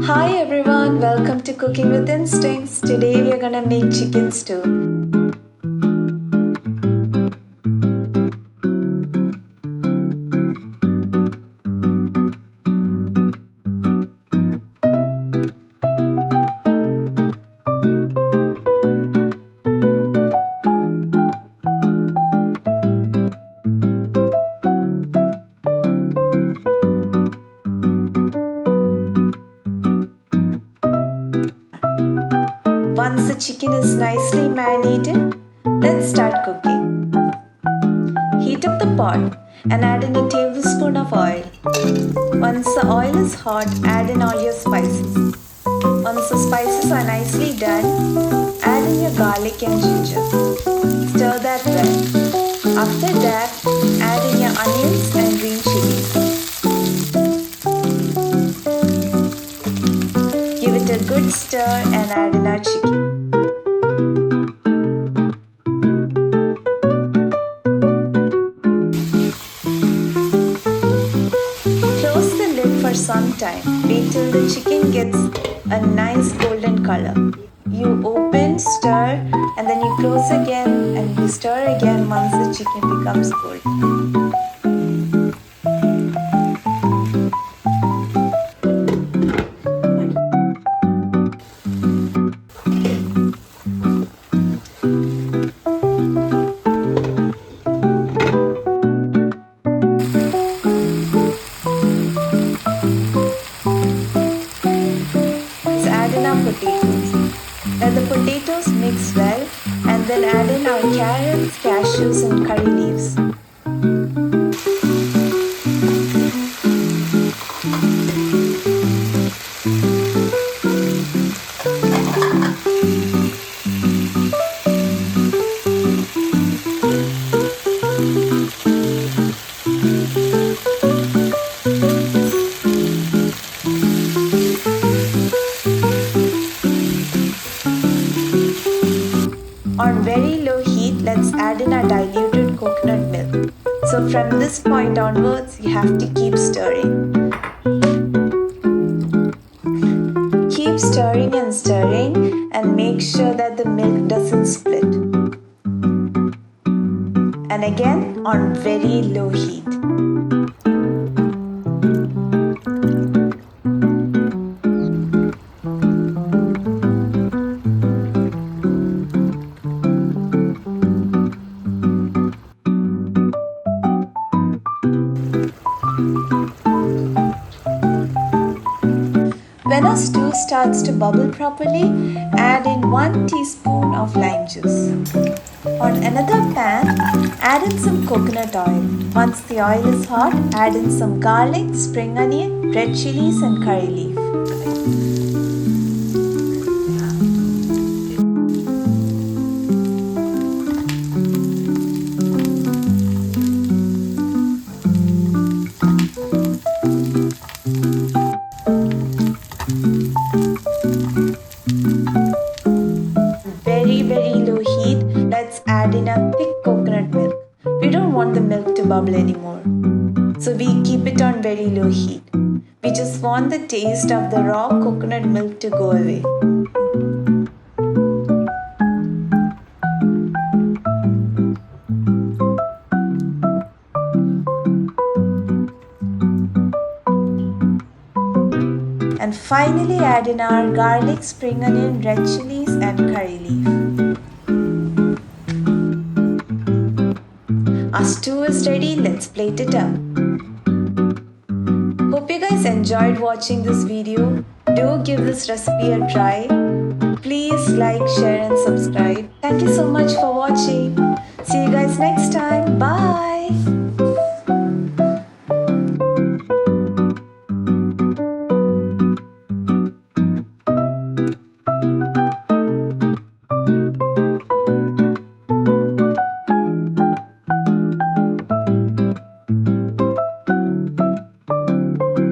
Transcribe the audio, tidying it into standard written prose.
Hi everyone, welcome to Cooking with Instincts. Today we are gonna make chicken stew. Once the chicken is nicely marinated, let's start cooking. Heat up the pot and add in a tablespoon of oil. Once the oil is hot, add in all your spices. Once the spices are nicely done, add in your garlic and ginger. Stir that well. After that, add in your onions and green chilies. Give it a good stir and add in our chicken. Close the lid for some time. Wait till the chicken gets a nice golden color. You open, stir, and then you close again and you stir again once the chicken becomes golden. Potatoes. Let the potatoes mix well and then add in our carrots, cashews and curry leaves. On very low heat, let's add in our diluted coconut milk. So from this point onwards, you have to keep stirring. Keep stirring and make sure that the milk doesn't split. And again, on very low heat. When our stew starts to bubble properly, add in 1 teaspoon of lime juice. On another pan, add in some coconut oil. Once the oil is hot, add in some garlic, spring onion, red chilies and curry leaf. Very low heat, let's add in a thick coconut milk. We don't want the milk to bubble anymore, so we keep it on very low heat. We just want the taste of the raw coconut milk to go away. And finally add in our garlic, spring onion, red chilies and curry leaf. Our stew is ready, let's plate it up. Hope you guys enjoyed watching this video. Do give this recipe a try. Please like, share and subscribe. Thank you so much for watching. See you guys next time. Bye.